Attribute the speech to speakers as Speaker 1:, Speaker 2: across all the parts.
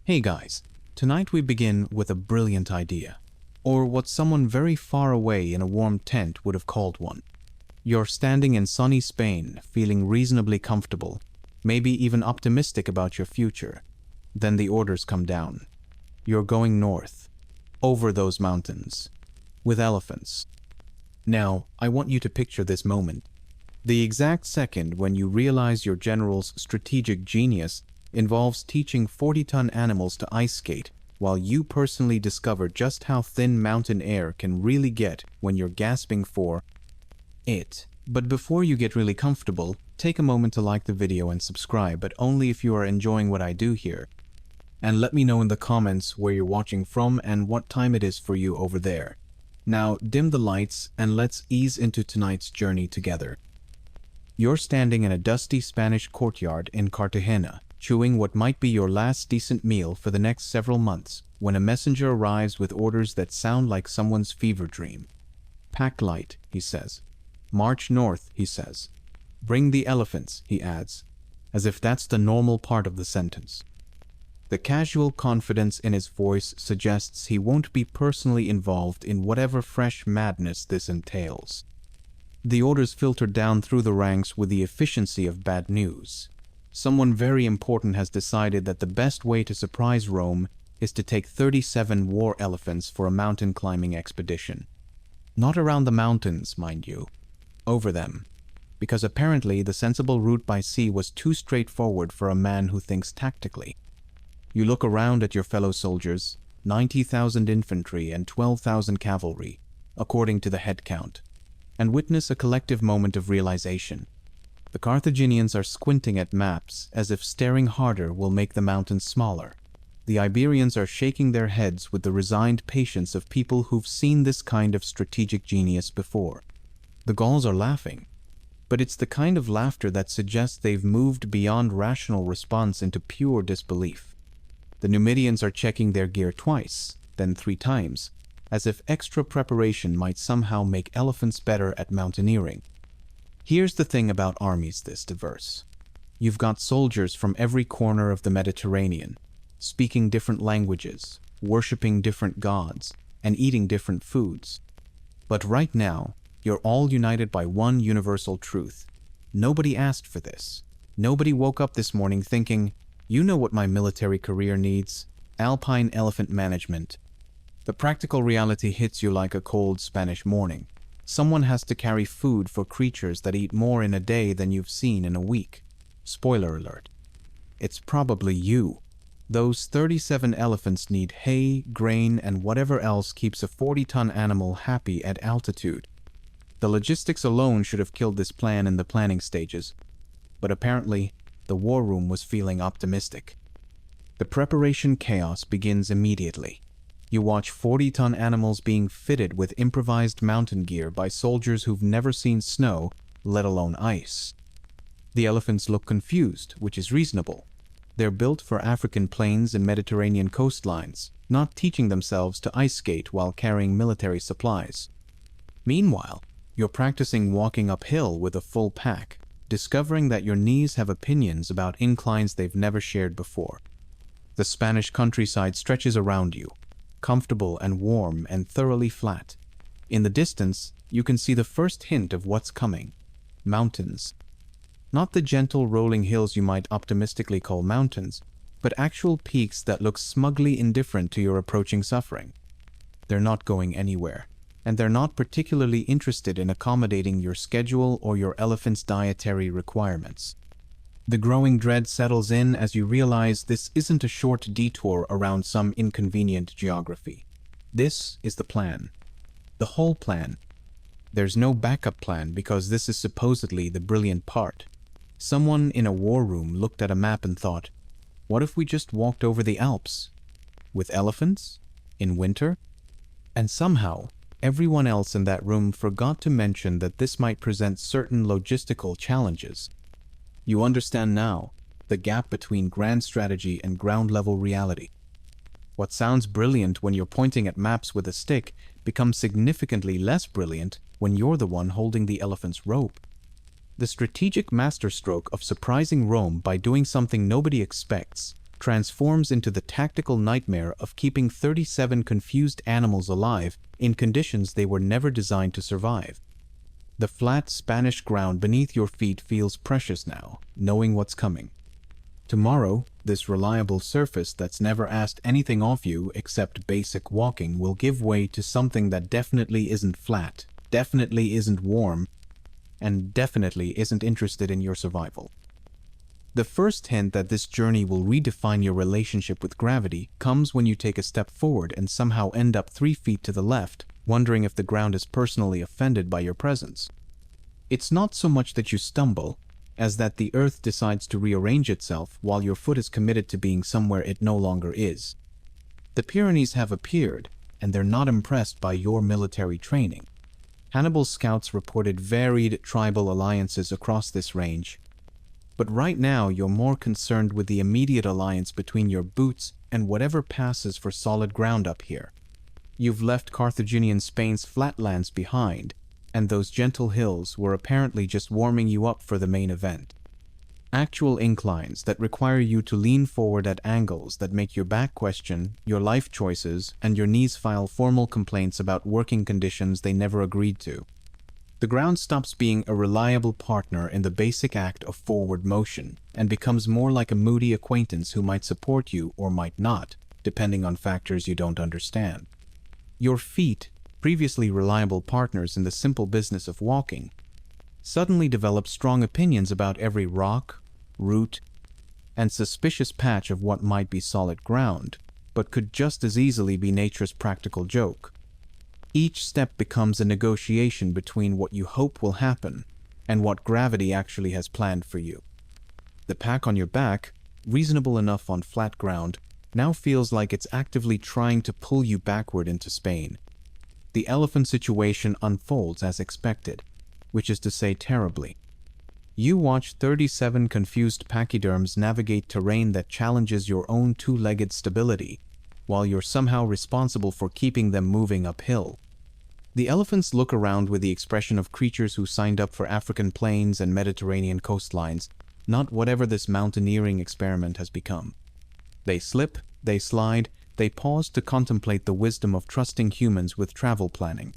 Speaker 1: Hey guys, tonight we begin with a brilliant idea, or what someone very far away in a warm tent would have called one. You're standing in sunny Spain, feeling reasonably comfortable, maybe even optimistic about your future. Then the orders come down. You're going north, over those mountains, with elephants. Now, I want you to picture this moment. The exact second when you realize your general's strategic genius involves teaching 40-ton animals to ice skate, while you personally discover just how thin mountain air can really get when you're gasping for it. But before you get really comfortable, take a moment to like the video and subscribe, but only if you are enjoying what I do here. And let me know in the comments where you're watching from and what time it is for you over there. Now, dim the lights and let's ease into tonight's journey together. You're standing in a dusty Spanish courtyard in Cartagena, chewing what might be your last decent meal for the next several months, when a messenger arrives with orders that sound like someone's fever dream. Pack light, he says. March north, he says. Bring the elephants, he adds, as if that's the normal part of the sentence. The casual confidence in his voice suggests he won't be personally involved in whatever fresh madness this entails. The orders filter down through the ranks with the efficiency of bad news. Someone very important has decided that the best way to surprise Rome is to take 37 war elephants for a mountain climbing expedition. Not around the mountains, mind you. Over them. Because apparently the sensible route by sea was too straightforward for a man who thinks tactically. You look around at your fellow soldiers, 90,000 infantry and 12,000 cavalry, according to the head count, and witness a collective moment of realization. The Carthaginians are squinting at maps as if staring harder will make the mountains smaller. The Iberians are shaking their heads with the resigned patience of people who've seen this kind of strategic genius before. The Gauls are laughing, but it's the kind of laughter that suggests they've moved beyond rational response into pure disbelief. The Numidians are checking their gear twice, then 3 times, as if extra preparation might somehow make elephants better at mountaineering. Here's the thing about armies this diverse. You've got soldiers from every corner of the Mediterranean, speaking different languages, worshipping different gods, and eating different foods. But right now, you're all united by one universal truth. Nobody asked for this. Nobody woke up this morning thinking, you know what my military career needs? Alpine elephant management. The practical reality hits you like a cold Spanish morning. Someone has to carry food for creatures that eat more in a day than you've seen in a week. Spoiler alert. It's probably you. Those 37 elephants need hay, grain, and whatever else keeps a 40-ton animal happy at altitude. The logistics alone should have killed this plan in the planning stages. But apparently, the war room was feeling optimistic. The preparation chaos begins immediately. You watch 40-ton animals being fitted with improvised mountain gear by soldiers who've never seen snow, let alone ice. The elephants look confused, which is reasonable. They're built for African plains and Mediterranean coastlines, not teaching themselves to ice skate while carrying military supplies. Meanwhile, you're practicing walking uphill with a full pack, discovering that your knees have opinions about inclines they've never shared before. The Spanish countryside stretches around you, comfortable and warm and thoroughly flat. In the distance, you can see the first hint of what's coming. Mountains. Not the gentle rolling hills you might optimistically call mountains, but actual peaks that look smugly indifferent to your approaching suffering. They're not going anywhere, and they're not particularly interested in accommodating your schedule or your elephant's dietary requirements. The growing dread settles in as you realize this isn't a short detour around some inconvenient geography. This is the plan. The whole plan. There's no backup plan because this is supposedly the brilliant part. Someone in a war room looked at a map and thought, what if we just walked over the Alps? With elephants? In winter? And somehow, everyone else in that room forgot to mention that this might present certain logistical challenges. You understand now the gap between grand strategy and ground-level reality. What sounds brilliant when you're pointing at maps with a stick becomes significantly less brilliant when you're the one holding the elephant's rope. The strategic masterstroke of surprising Rome by doing something nobody expects transforms into the tactical nightmare of keeping 37 confused animals alive in conditions they were never designed to survive. The flat Spanish ground beneath your feet feels precious now, knowing what's coming. Tomorrow, this reliable surface that's never asked anything of you except basic walking will give way to something that definitely isn't flat, definitely isn't warm, and definitely isn't interested in your survival. The first hint that this journey will redefine your relationship with gravity comes when you take a step forward and somehow end up 3 feet to the left, wondering if the ground is personally offended by your presence. It's not so much that you stumble, as that the earth decides to rearrange itself while your foot is committed to being somewhere it no longer is. The Pyrenees have appeared, and they're not impressed by your military training. Hannibal's scouts reported varied tribal alliances across this range, but right now you're more concerned with the immediate alliance between your boots and whatever passes for solid ground up here. You've left Carthaginian Spain's flatlands behind, and those gentle hills were apparently just warming you up for the main event. Actual inclines that require you to lean forward at angles that make your back question your life choices and your knees file formal complaints about working conditions they never agreed to. The ground stops being a reliable partner in the basic act of forward motion and becomes more like a moody acquaintance who might support you or might not, depending on factors you don't understand. Your feet, previously reliable partners in the simple business of walking, suddenly develop strong opinions about every rock, root, and suspicious patch of what might be solid ground, but could just as easily be nature's practical joke. Each step becomes a negotiation between what you hope will happen and what gravity actually has planned for you. The pack on your back, reasonable enough on flat ground, now feels like it's actively trying to pull you backward into Spain. The elephant situation unfolds as expected, which is to say terribly. You watch 37 confused pachyderms navigate terrain that challenges your own two-legged stability, while you're somehow responsible for keeping them moving uphill. The elephants look around with the expression of creatures who signed up for African plains and Mediterranean coastlines, not whatever this mountaineering experiment has become. They slip, they slide, they pause to contemplate the wisdom of trusting humans with travel planning.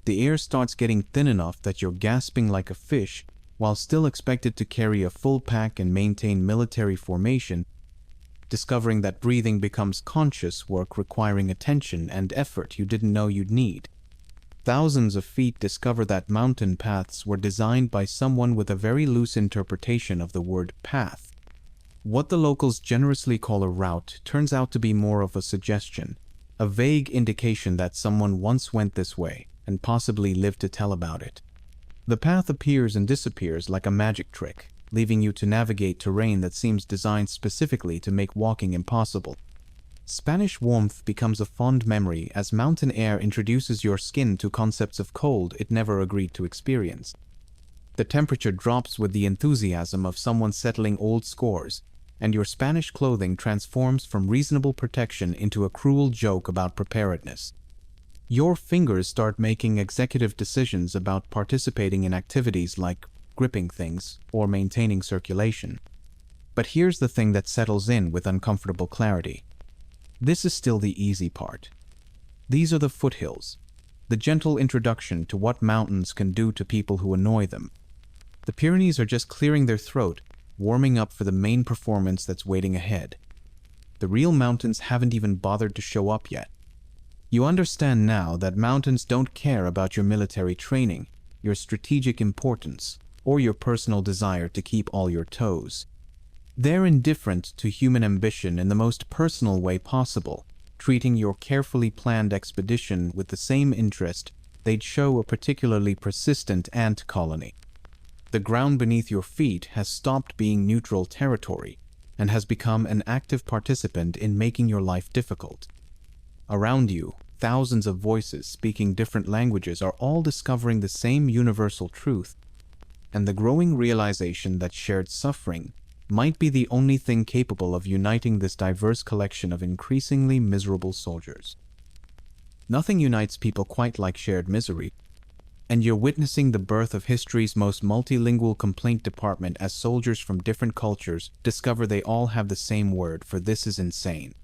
Speaker 1: The air starts getting thin enough that you're gasping like a fish, while still expected to carry a full pack and maintain military formation, discovering that breathing becomes conscious work requiring attention and effort you didn't know you'd need. Thousands of feet discover that mountain paths were designed by someone with a very loose interpretation of the word path. What the locals generously call a route turns out to be more of a suggestion, a vague indication that someone once went this way and possibly lived to tell about it. The path appears and disappears like a magic trick, leaving you to navigate terrain that seems designed specifically to make walking impossible. Spanish warmth becomes a fond memory as mountain air introduces your skin to concepts of cold it never agreed to experience. The temperature drops with the enthusiasm of someone settling old scores, and your Spanish clothing transforms from reasonable protection into a cruel joke about preparedness. Your fingers start making executive decisions about participating in activities like gripping things or maintaining circulation. But here's the thing that settles in with uncomfortable clarity. This is still the easy part. These are the foothills, the gentle introduction to what mountains can do to people who annoy them. The Pyrenees are just clearing their throat, warming up for the main performance that's waiting ahead. The real mountains haven't even bothered to show up yet. You understand now that mountains don't care about your military training, your strategic importance, or your personal desire to keep all your toes. They're indifferent to human ambition in the most personal way possible, treating your carefully planned expedition with the same interest they'd show a particularly persistent ant colony. The ground beneath your feet has stopped being neutral territory and has become an active participant in making your life difficult. Around you, thousands of voices speaking different languages are all discovering the same universal truth, and the growing realization that shared suffering might be the only thing capable of uniting this diverse collection of increasingly miserable soldiers. Nothing unites people quite like shared misery, and you're witnessing the birth of history's most multilingual complaint department as soldiers from different cultures discover they all have the same word for "this is insane."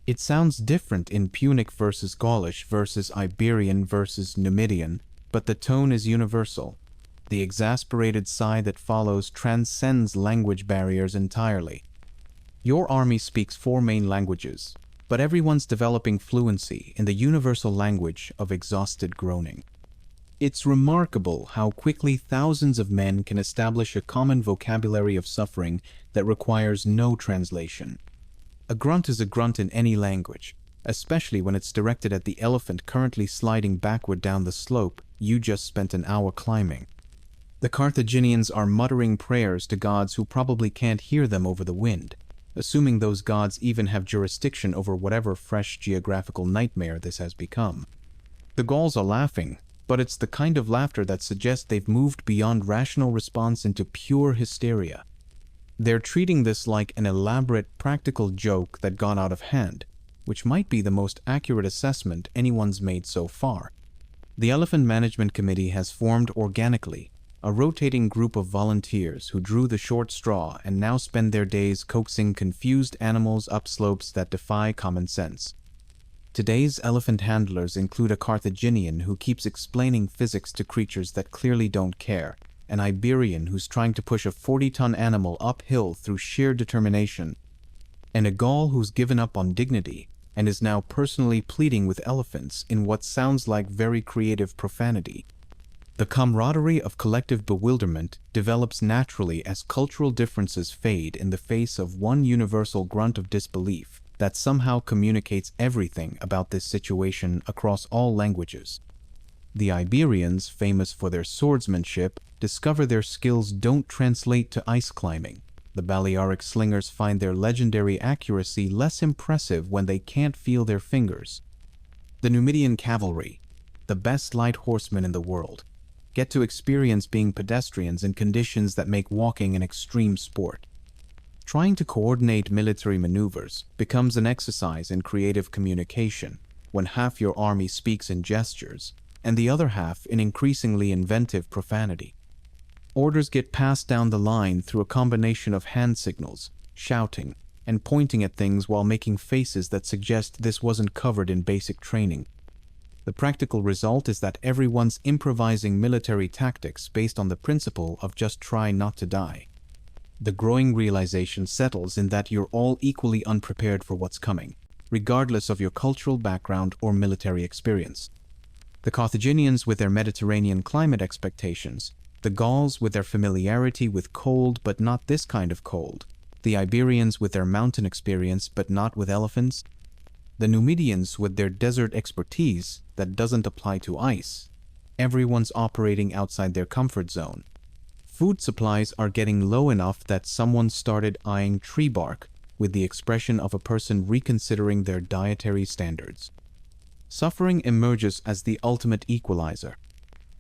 Speaker 1: It sounds different in Punic versus Gaulish versus Iberian versus Numidian, but the tone is universal. The exasperated sigh that follows transcends language barriers entirely. Your army speaks 4 main languages, but everyone's developing fluency in the universal language of exhausted groaning. It's remarkable how quickly thousands of men can establish a common vocabulary of suffering that requires no translation. A grunt is a grunt in any language, especially when it's directed at the elephant currently sliding backward down the slope you just spent an hour climbing. The Carthaginians are muttering prayers to gods who probably can't hear them over the wind, assuming those gods even have jurisdiction over whatever fresh geographical nightmare this has become. The Gauls are laughing, but it's the kind of laughter that suggests they've moved beyond rational response into pure hysteria. They're treating this like an elaborate practical joke that got out of hand, which might be the most accurate assessment anyone's made so far. The Elephant Management Committee has formed organically, a rotating group of volunteers who drew the short straw and now spend their days coaxing confused animals up slopes that defy common sense. Today's elephant handlers include a Carthaginian who keeps explaining physics to creatures that clearly don't care, an Iberian who's trying to push a 40-ton animal uphill through sheer determination, and a Gaul who's given up on dignity and is now personally pleading with elephants in what sounds like very creative profanity. The camaraderie of collective bewilderment develops naturally as cultural differences fade in the face of one universal grunt of disbelief that somehow communicates everything about this situation across all languages. The Iberians, famous for their swordsmanship, discover their skills don't translate to ice climbing. The Balearic slingers find their legendary accuracy less impressive when they can't feel their fingers. The Numidian cavalry, the best light horsemen in the world, get to experience being pedestrians in conditions that make walking an extreme sport. Trying to coordinate military maneuvers becomes an exercise in creative communication when half your army speaks in gestures and the other half in increasingly inventive profanity. Orders get passed down the line through a combination of hand signals, shouting, and pointing at things while making faces that suggest this wasn't covered in basic training. The practical result is that everyone's improvising military tactics based on the principle of just try not to die. The growing realization settles in that you're all equally unprepared for what's coming, regardless of your cultural background or military experience. The Carthaginians with their Mediterranean climate expectations, the Gauls with their familiarity with cold but not this kind of cold, the Iberians with their mountain experience but not with elephants, the Numidians with their desert expertise that doesn't apply to ice. Everyone's operating outside their comfort zone. Food supplies are getting low enough that someone started eyeing tree bark with the expression of a person reconsidering their dietary standards. Suffering emerges as the ultimate equalizer.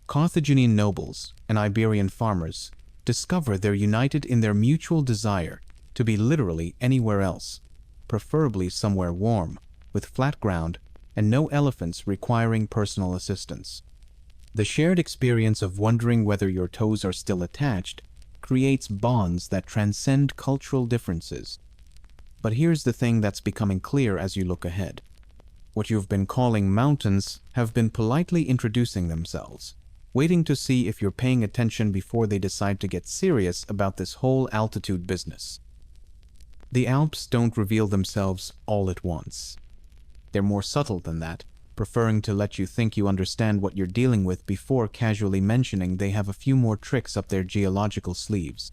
Speaker 1: Carthaginian nobles and Iberian farmers discover they're united in their mutual desire to be literally anywhere else, preferably somewhere warm, with flat ground and no elephants requiring personal assistance. The shared experience of wondering whether your toes are still attached creates bonds that transcend cultural differences. But here's the thing that's becoming clear as you look ahead. What you've been calling mountains have been politely introducing themselves, waiting to see if you're paying attention before they decide to get serious about this whole altitude business. The Alps don't reveal themselves all at once. They're more subtle than that, preferring to let you think you understand what you're dealing with before casually mentioning they have a few more tricks up their geological sleeves.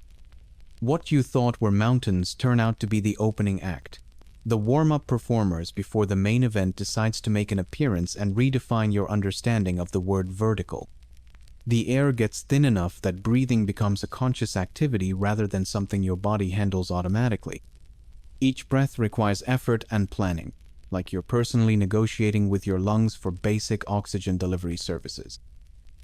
Speaker 1: What you thought were mountains turn out to be the opening act, the warm-up performers before the main event decides to make an appearance and redefine your understanding of the word vertical. The air gets thin enough that breathing becomes a conscious activity rather than something your body handles automatically. Each breath requires effort and planning, like you're personally negotiating with your lungs for basic oxygen delivery services.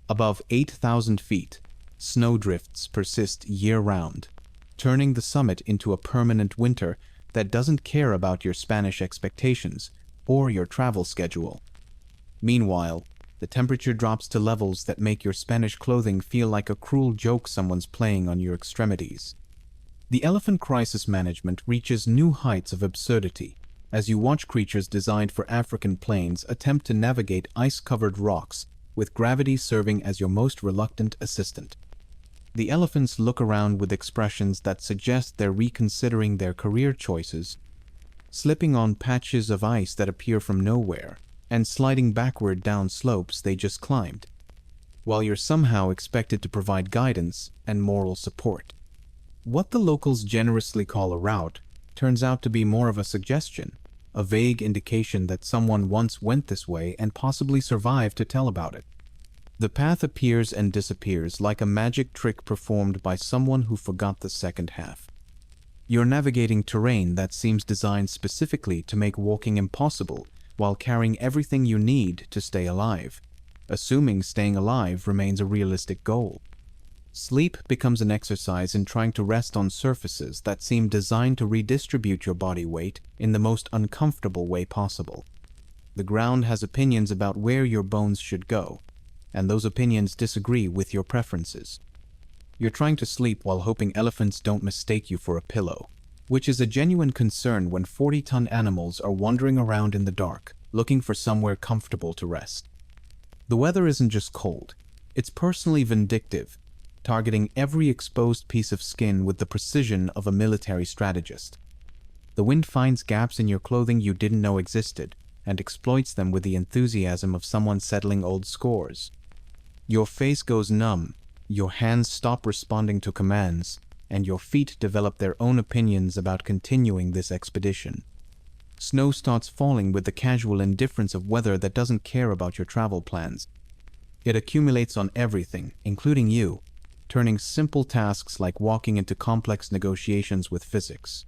Speaker 1: Above 8,000 feet, snowdrifts persist year-round, turning the summit into a permanent winter that doesn't care about your Spanish expectations or your travel schedule. Meanwhile, the temperature drops to levels that make your Spanish clothing feel like a cruel joke someone's playing on your extremities. The elephant crisis management reaches new heights of absurdity as you watch creatures designed for African plains attempt to navigate ice-covered rocks, with gravity serving as your most reluctant assistant. The elephants look around with expressions that suggest they're reconsidering their career choices, slipping on patches of ice that appear from nowhere, and sliding backward down slopes they just climbed, while you're somehow expected to provide guidance and moral support. What the locals generously call a route turns out to be more of a suggestion, a vague indication that someone once went this way and possibly survived to tell about it. The path appears and disappears like a magic trick performed by someone who forgot the second half. You're navigating terrain that seems designed specifically to make walking impossible while carrying everything you need to stay alive, assuming staying alive remains a realistic goal. Sleep becomes an exercise in trying to rest on surfaces that seem designed to redistribute your body weight in the most uncomfortable way possible. The ground has opinions about where your bones should go, and those opinions disagree with your preferences. You're trying to sleep while hoping elephants don't mistake you for a pillow, which is a genuine concern when 40-ton animals are wandering around in the dark, looking for somewhere comfortable to rest. The weather isn't just cold, it's personally vindictive, targeting every exposed piece of skin with the precision of a military strategist. The wind finds gaps in your clothing you didn't know existed, and exploits them with the enthusiasm of someone settling old scores. Your face goes numb, your hands stop responding to commands, and your feet develop their own opinions about continuing this expedition. Snow starts falling with the casual indifference of weather that doesn't care about your travel plans. It accumulates on everything, including you, turning simple tasks like walking into complex negotiations with physics.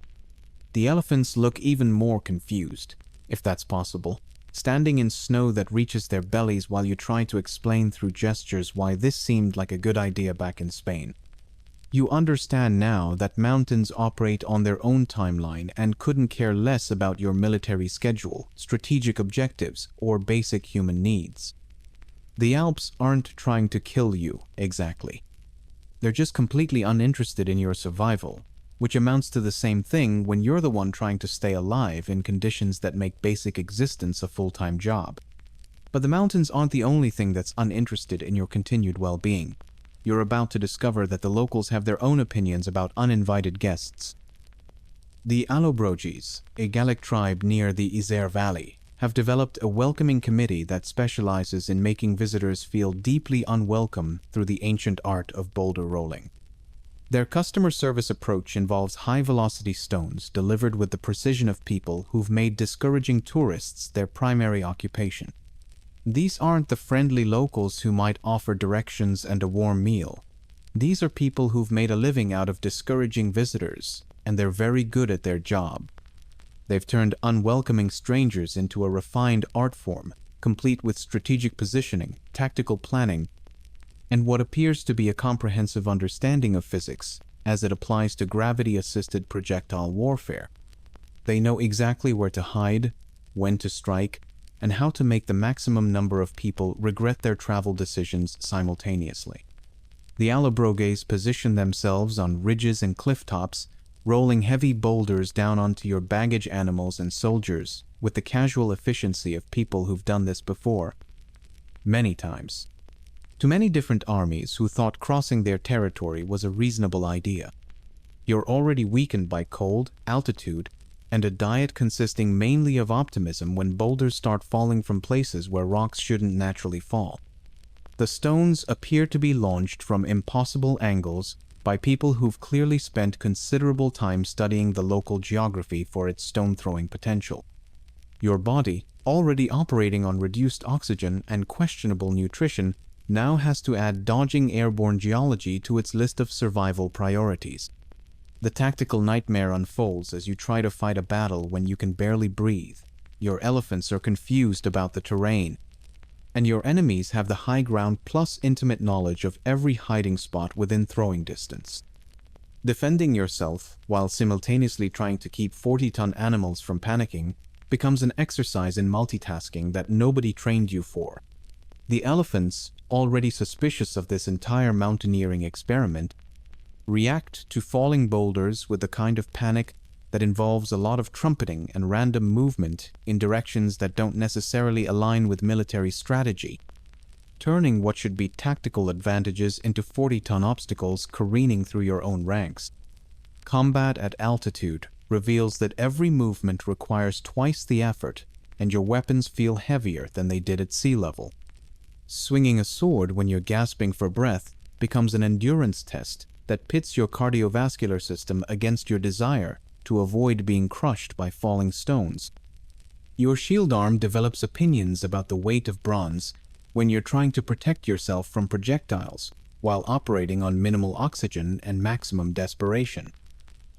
Speaker 1: The elephants look even more confused, if that's possible, standing in snow that reaches their bellies while you try to explain through gestures why this seemed like a good idea back in Spain. You understand now that mountains operate on their own timeline and couldn't care less about your military schedule, strategic objectives, or basic human needs. The Alps aren't trying to kill you, exactly. They're just completely uninterested in your survival, which amounts to the same thing when you're the one trying to stay alive in conditions that make basic existence a full-time job. But the mountains aren't the only thing that's uninterested in your continued well-being. You're about to discover that the locals have their own opinions about uninvited guests. The Allobroges, a Gallic tribe near the Isère Valley, have developed a welcoming committee that specializes in making visitors feel deeply unwelcome through the ancient art of boulder rolling. Their customer service approach involves high-velocity stones delivered with the precision of people who've made discouraging tourists their primary occupation. These aren't the friendly locals who might offer directions and a warm meal. These are people who've made a living out of discouraging visitors, and they're very good at their job. They've turned unwelcoming strangers into a refined art form, complete with strategic positioning, tactical planning, and what appears to be a comprehensive understanding of physics as it applies to gravity-assisted projectile warfare. They know exactly where to hide, when to strike, and how to make the maximum number of people regret their travel decisions simultaneously. The Allobroges position themselves on ridges and cliff tops, rolling heavy boulders down onto your baggage animals and soldiers with the casual efficiency of people who've done this before, many times. To many different armies who thought crossing their territory was a reasonable idea. You're already weakened by cold, altitude, and a diet consisting mainly of optimism when boulders start falling from places where rocks shouldn't naturally fall. The stones appear to be launched from impossible angles by people who've clearly spent considerable time studying the local geography for its stone-throwing potential. Your body, already operating on reduced oxygen and questionable nutrition, now has to add dodging airborne geology to its list of survival priorities. The tactical nightmare unfolds as you try to fight a battle when you can barely breathe. Your elephants are confused about the terrain, and your enemies have the high ground plus intimate knowledge of every hiding spot within throwing distance. Defending yourself, while simultaneously trying to keep 40-ton animals from panicking, becomes an exercise in multitasking that nobody trained you for. The elephants, already suspicious of this entire mountaineering experiment, react to falling boulders with the kind of panic that involves a lot of trumpeting and random movement in directions that don't necessarily align with military strategy, turning what should be tactical advantages into 40-ton obstacles careening through your own ranks. Combat at altitude reveals that every movement requires twice the effort, and your weapons feel heavier than they did at sea level. Swinging a sword when you're gasping for breath becomes an endurance test that pits your cardiovascular system against your desire to avoid being crushed by falling stones. Your shield arm develops opinions about the weight of bronze when you're trying to protect yourself from projectiles while operating on minimal oxygen and maximum desperation.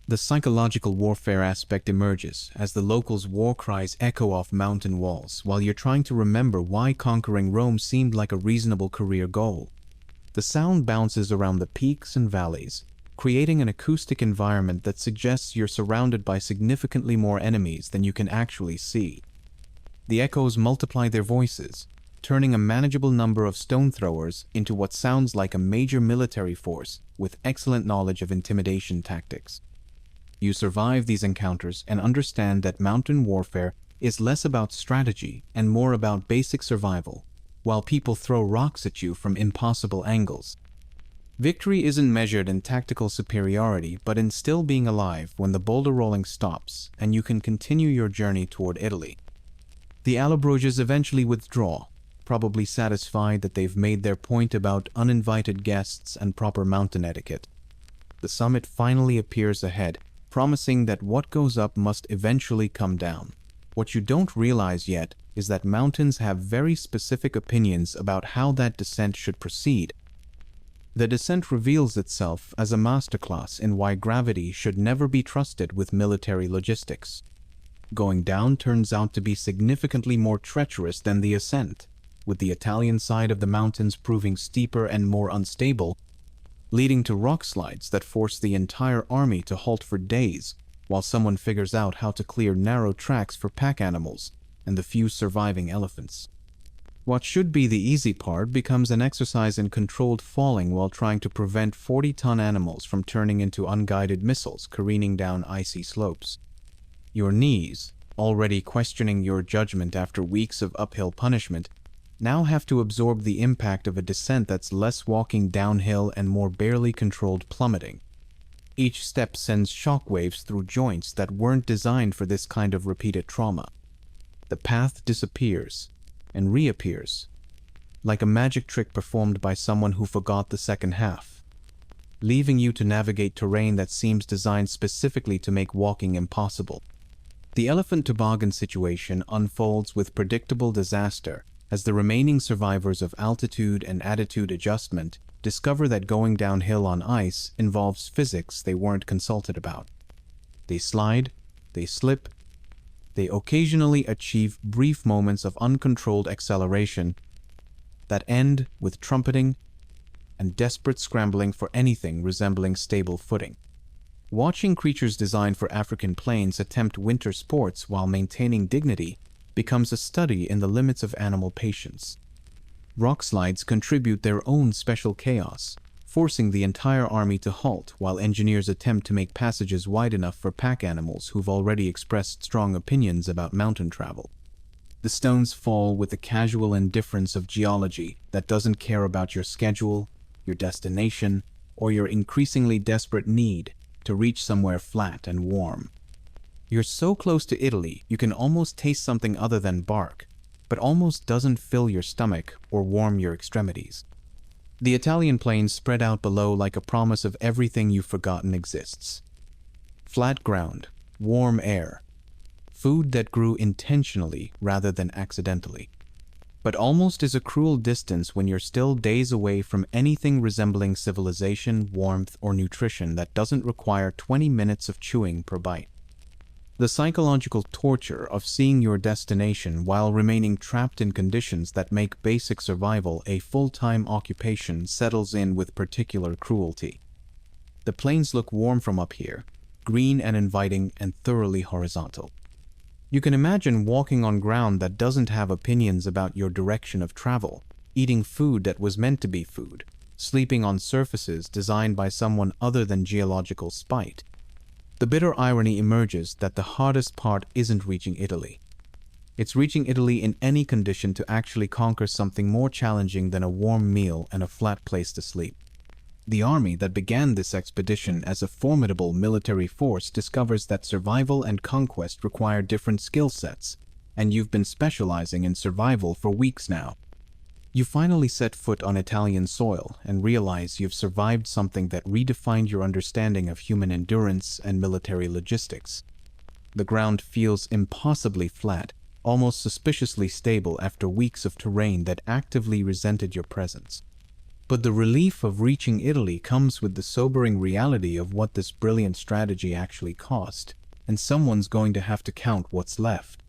Speaker 1: The psychological warfare aspect emerges as the locals' war cries echo off mountain walls while you're trying to remember why conquering Rome seemed like a reasonable career goal. The sound bounces around the peaks and valleys, creating an acoustic environment that suggests you're surrounded by significantly more enemies than you can actually see. The echoes multiply their voices, turning a manageable number of stone throwers into what sounds like a major military force with excellent knowledge of intimidation tactics. You survive these encounters and understand that mountain warfare is less about strategy and more about basic survival, while people throw rocks at you from impossible angles. Victory isn't measured in tactical superiority, but in still being alive when the boulder rolling stops and you can continue your journey toward Italy. The Allobroges eventually withdraw, probably satisfied that they've made their point about uninvited guests and proper mountain etiquette. The summit finally appears ahead, promising that what goes up must eventually come down. What you don't realize yet is that mountains have very specific opinions about how that descent should proceed. The descent reveals itself as a masterclass in why gravity should never be trusted with military logistics. Going down turns out to be significantly more treacherous than the ascent, with the Italian side of the mountains proving steeper and more unstable, leading to rock slides that force the entire army to halt for days while someone figures out how to clear narrow tracks for pack animals and the few surviving elephants. What should be the easy part becomes an exercise in controlled falling while trying to prevent 40-ton animals from turning into unguided missiles careening down icy slopes. Your knees, already questioning your judgment after weeks of uphill punishment, now have to absorb the impact of a descent that's less walking downhill and more barely controlled plummeting. Each step sends shockwaves through joints that weren't designed for this kind of repeated trauma. The path disappears and reappears, like a magic trick performed by someone who forgot the second half, leaving you to navigate terrain that seems designed specifically to make walking impossible. The elephant toboggan situation unfolds with predictable disaster as the remaining survivors of altitude and attitude adjustment discover that going downhill on ice involves physics they weren't consulted about. They slide, they slip, they occasionally achieve brief moments of uncontrolled acceleration that end with trumpeting and desperate scrambling for anything resembling stable footing. Watching creatures designed for African plains attempt winter sports while maintaining dignity becomes a study in the limits of animal patience. Rock slides contribute their own special chaos, forcing the entire army to halt while engineers attempt to make passages wide enough for pack animals who've already expressed strong opinions about mountain travel. The stones fall with the casual indifference of geology that doesn't care about your schedule, your destination, or your increasingly desperate need to reach somewhere flat and warm. You're so close to Italy, you can almost taste something other than bark, but almost doesn't fill your stomach or warm your extremities. The Italian plains spread out below like a promise of everything you've forgotten exists. Flat ground, warm air, food that grew intentionally rather than accidentally. But almost is a cruel distance when you're still days away from anything resembling civilization, warmth, or nutrition that doesn't require 20 minutes of chewing per bite. The psychological torture of seeing your destination while remaining trapped in conditions that make basic survival a full-time occupation settles in with particular cruelty. The plains look warm from up here, green and inviting and thoroughly horizontal. You can imagine walking on ground that doesn't have opinions about your direction of travel, eating food that was meant to be food, sleeping on surfaces designed by someone other than geological spite. The bitter irony emerges that the hardest part isn't reaching Italy. It's reaching Italy in any condition to actually conquer something more challenging than a warm meal and a flat place to sleep. The army that began this expedition as a formidable military force discovers that survival and conquest require different skill sets, and you've been specializing in survival for weeks now. You finally set foot on Italian soil and realize you've survived something that redefined your understanding of human endurance and military logistics. The ground feels impossibly flat, almost suspiciously stable after weeks of terrain that actively resented your presence. But the relief of reaching Italy comes with the sobering reality of what this brilliant strategy actually cost, and someone's going to have to count what's left.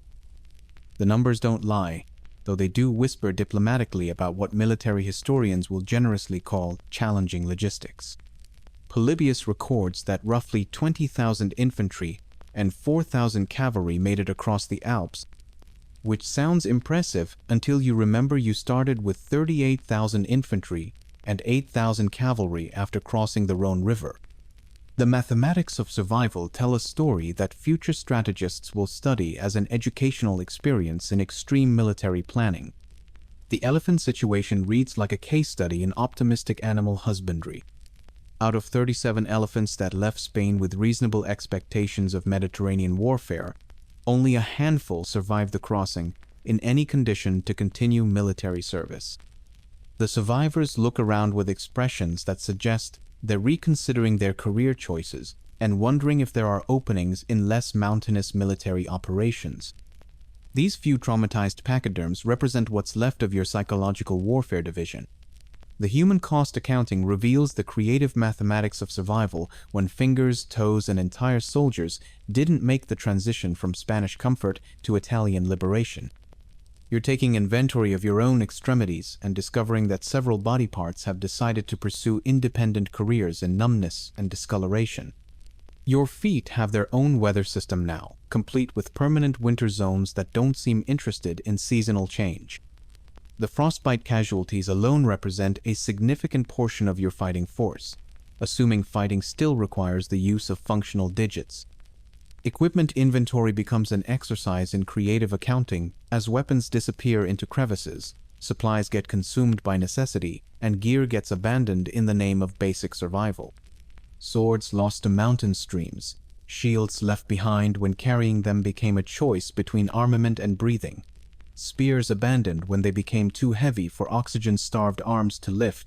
Speaker 1: The numbers don't lie, though they do whisper diplomatically about what military historians will generously call challenging logistics. Polybius records that roughly 20,000 infantry and 4,000 cavalry made it across the Alps, which sounds impressive until you remember you started with 38,000 infantry and 8,000 cavalry after crossing the Rhone River. The mathematics of survival tell a story that future strategists will study as an educational experience in extreme military planning. The elephant situation reads like a case study in optimistic animal husbandry. Out of 37 elephants that left Spain with reasonable expectations of Mediterranean warfare, only a handful survived the crossing in any condition to continue military service. The survivors look around with expressions that suggest they're reconsidering their career choices and wondering if there are openings in less mountainous military operations. These few traumatized pachyderms represent what's left of your psychological warfare division. The human cost accounting reveals the creative mathematics of survival when fingers, toes, and entire soldiers didn't make the transition from Spanish comfort to Italian liberation. You're taking inventory of your own extremities and discovering that several body parts have decided to pursue independent careers in numbness and discoloration. Your feet have their own weather system now, complete with permanent winter zones that don't seem interested in seasonal change. The frostbite casualties alone represent a significant portion of your fighting force, assuming fighting still requires the use of functional digits. Equipment inventory becomes an exercise in creative accounting as weapons disappear into crevices, supplies get consumed by necessity, and gear gets abandoned in the name of basic survival. Swords lost to mountain streams, shields left behind when carrying them became a choice between armament and breathing, spears abandoned when they became too heavy for oxygen-starved arms to lift.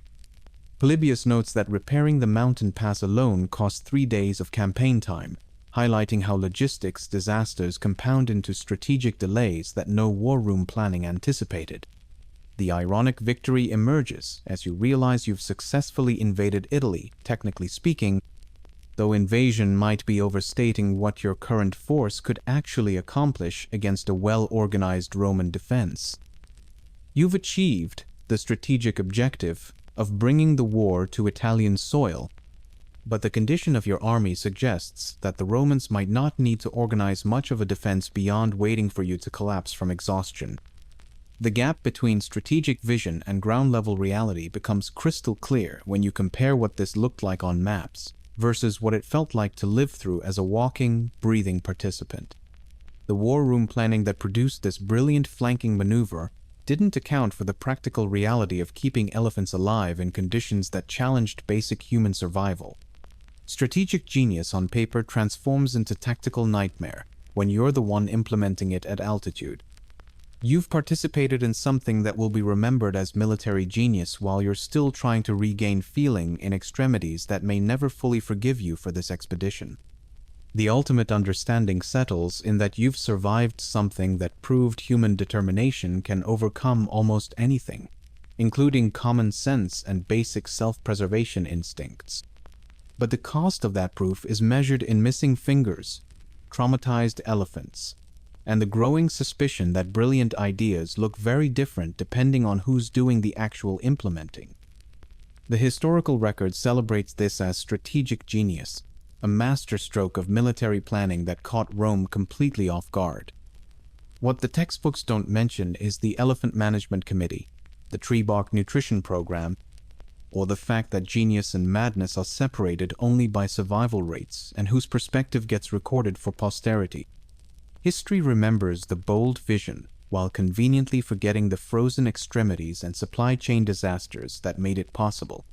Speaker 1: Polybius notes that repairing the mountain pass alone cost 3 days of campaign time, highlighting how logistics disasters compound into strategic delays that no war room planning anticipated. The ironic victory emerges as you realize you've successfully invaded Italy, technically speaking, though invasion might be overstating what your current force could actually accomplish against a well-organized Roman defense. You've achieved the strategic objective of bringing the war to Italian soil, but the condition of your army suggests that the Romans might not need to organize much of a defense beyond waiting for you to collapse from exhaustion. The gap between strategic vision and ground-level reality becomes crystal clear when you compare what this looked like on maps versus what it felt like to live through as a walking, breathing participant. The war room planning that produced this brilliant flanking maneuver didn't account for the practical reality of keeping elephants alive in conditions that challenged basic human survival. Strategic genius on paper transforms into tactical nightmare when you're the one implementing it at altitude. You've participated in something that will be remembered as military genius while you're still trying to regain feeling in extremities that may never fully forgive you for this expedition. The ultimate understanding settles in that you've survived something that proved human determination can overcome almost anything, including common sense and basic self-preservation instincts. But the cost of that proof is measured in missing fingers, traumatized elephants, and the growing suspicion that brilliant ideas look very different depending on who's doing the actual implementing. The historical record celebrates this as strategic genius, a masterstroke of military planning that caught Rome completely off guard. What the textbooks don't mention is the Elephant Management Committee, the tree bark nutrition program, or the fact that genius and madness are separated only by survival rates and whose perspective gets recorded for posterity. History remembers the bold vision while conveniently forgetting the frozen extremities and supply chain disasters that made it possible.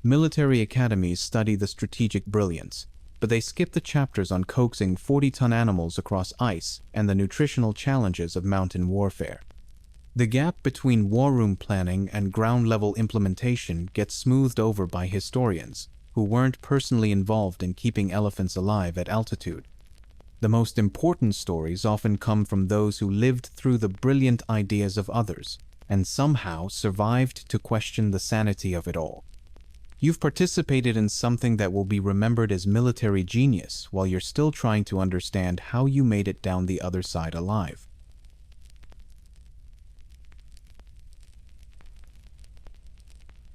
Speaker 1: Military academies study the strategic brilliance, but they skip the chapters on coaxing 40-ton animals across ice and the nutritional challenges of mountain warfare. The gap between war room planning and ground-level implementation gets smoothed over by historians who weren't personally involved in keeping elephants alive at altitude. The most important stories often come from those who lived through the brilliant ideas of others and somehow survived to question the sanity of it all. You've participated in something that will be remembered as military genius while you're still trying to understand how you made it down the other side alive.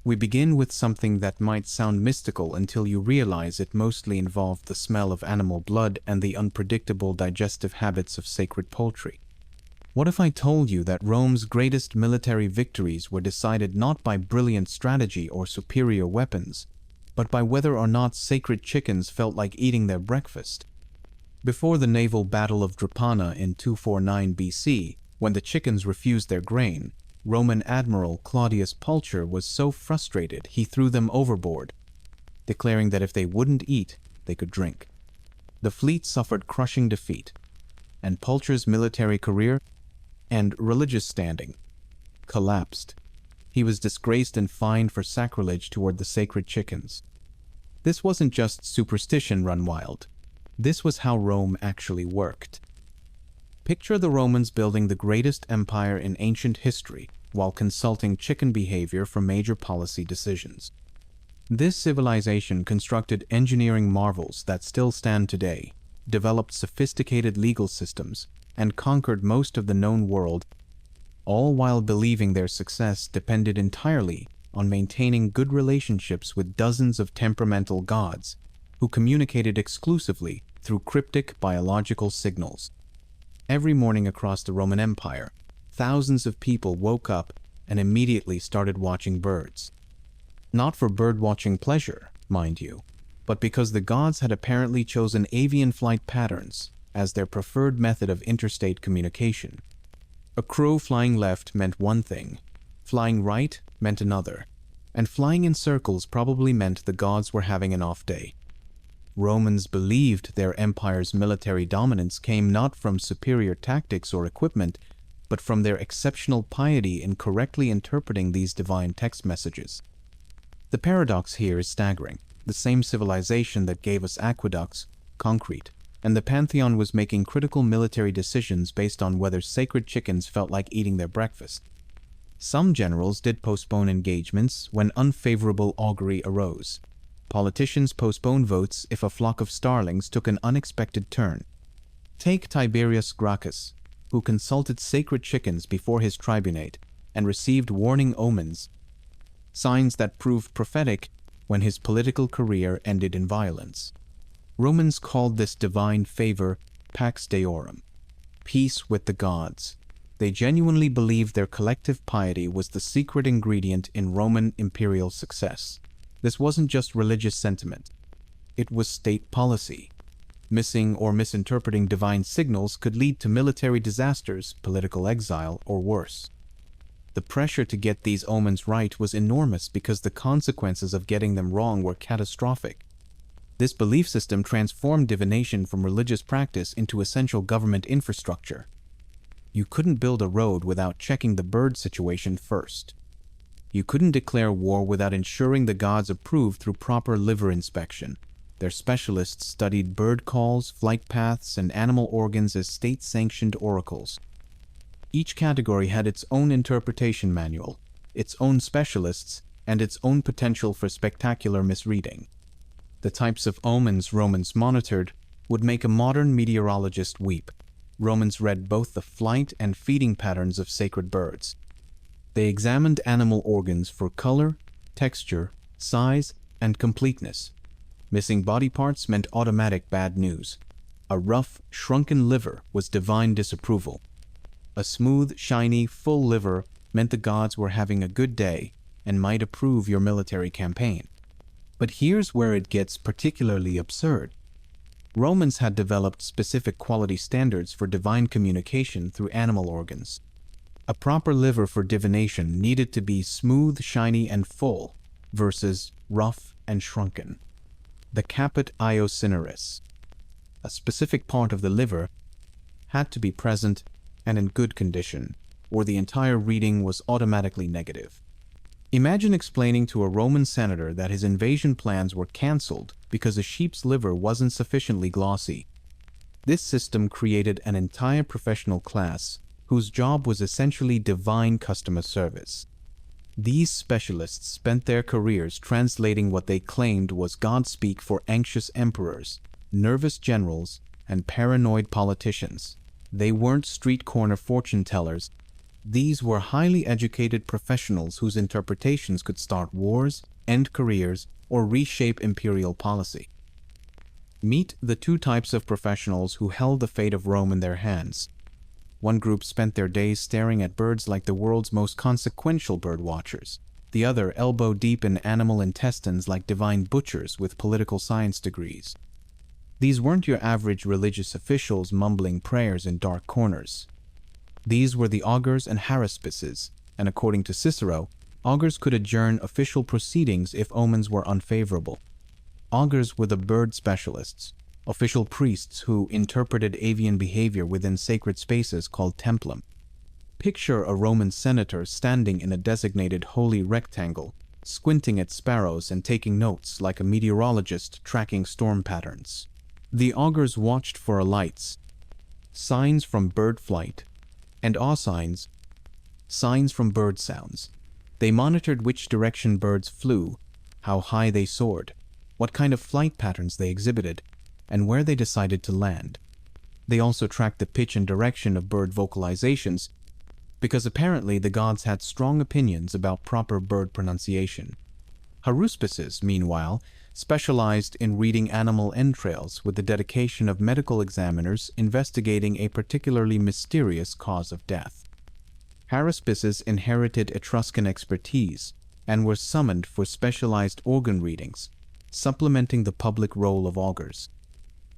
Speaker 1: We begin with something that might sound mystical until you realize it mostly involved the smell of animal blood and the unpredictable digestive habits of sacred poultry. What if I told you that Rome's greatest military victories were decided not by brilliant strategy or superior weapons, but by whether or not sacred chickens felt like eating their breakfast? Before the naval battle of Drepana in 249 BC, when the chickens refused their grain, Roman Admiral Claudius Pulcher was so frustrated he threw them overboard, declaring that if they wouldn't eat, they could drink. The fleet suffered crushing defeat, and Pulcher's military career and religious standing collapsed. He was disgraced and fined for sacrilege toward the sacred chickens. This wasn't just superstition run wild. This was how Rome actually worked. Picture the Romans building the greatest empire in ancient history while consulting chicken behavior for major policy decisions. This civilization constructed engineering marvels that still stand today, developed sophisticated legal systems, and conquered most of the known world, all while believing their success depended entirely on maintaining good relationships with dozens of temperamental gods who communicated exclusively through cryptic biological signals. Every morning across the Roman Empire, thousands of people woke up and immediately started watching birds. Not for bird-watching pleasure, mind you, but because the gods had apparently chosen avian flight patterns as their preferred method of interstate communication. A crow flying left meant one thing, flying right meant another, and flying in circles probably meant the gods were having an off day. Romans believed their empire's military dominance came not from superior tactics or equipment, but from their exceptional piety in correctly interpreting these divine text messages. The paradox here is staggering. The same civilization that gave us aqueducts, concrete, and the Pantheon was making critical military decisions based on whether sacred chickens felt like eating their breakfast. Some generals did postpone engagements when unfavorable augury arose. Politicians postponed votes if a flock of starlings took an unexpected turn. Take Tiberius Gracchus, who consulted sacred chickens before his tribunate and received warning omens, signs that proved prophetic when his political career ended in violence. Romans called this divine favor Pax Deorum, peace with the gods. They genuinely believed their collective piety was the secret ingredient in Roman imperial success. This wasn't just religious sentiment. It was state policy. Missing or misinterpreting divine signals could lead to military disasters, political exile, or worse. The pressure to get these omens right was enormous because the consequences of getting them wrong were catastrophic. This belief system transformed divination from religious practice into essential government infrastructure. You couldn't build a road without checking the bird situation first. You couldn't declare war without ensuring the gods approved through proper liver inspection. Their specialists studied bird calls, flight paths, and animal organs as state-sanctioned oracles. Each category had its own interpretation manual, its own specialists, and its own potential for spectacular misreading. The types of omens Romans monitored would make a modern meteorologist weep. Romans read both the flight and feeding patterns of sacred birds. They examined animal organs for color, texture, size, and completeness. Missing body parts meant automatic bad news. A rough, shrunken liver was divine disapproval. A smooth, shiny, full liver meant the gods were having a good day and might approve your military campaign. But here's where it gets particularly absurd. Romans had developed specific quality standards for divine communication through animal organs. A proper liver for divination needed to be smooth, shiny, and full, versus rough and shrunken. The caput iocineris, a specific part of the liver, had to be present and in good condition, or the entire reading was automatically negative. Imagine explaining to a Roman senator that his invasion plans were cancelled because a sheep's liver wasn't sufficiently glossy. This system created an entire professional class whose job was essentially divine customer service. These specialists spent their careers translating what they claimed was God-speak for anxious emperors, nervous generals, and paranoid politicians. They weren't street corner fortune tellers. These were highly educated professionals whose interpretations could start wars, end careers, or reshape imperial policy. Meet the two types of professionals who held the fate of Rome in their hands. One group spent their days staring at birds like the world's most consequential bird watchers. The other elbow-deep in animal intestines like divine butchers with political science degrees. These weren't your average religious officials mumbling prayers in dark corners. These were the augurs and haruspices, and according to Cicero, augurs could adjourn official proceedings if omens were unfavorable. Augurs were the bird specialists, official priests who interpreted avian behavior within sacred spaces called templum. Picture a Roman senator standing in a designated holy rectangle, squinting at sparrows and taking notes like a meteorologist tracking storm patterns. The augurs watched for alights, signs from bird flight, and awe signs, signs from bird sounds. They monitored which direction birds flew, how high they soared, what kind of flight patterns they exhibited, and where they decided to land. They also tracked the pitch and direction of bird vocalizations, because apparently the gods had strong opinions about proper bird pronunciation. Haruspices, meanwhile, specialized in reading animal entrails with the dedication of medical examiners investigating a particularly mysterious cause of death. Haruspices inherited Etruscan expertise and were summoned for specialized organ readings, supplementing the public role of augurs.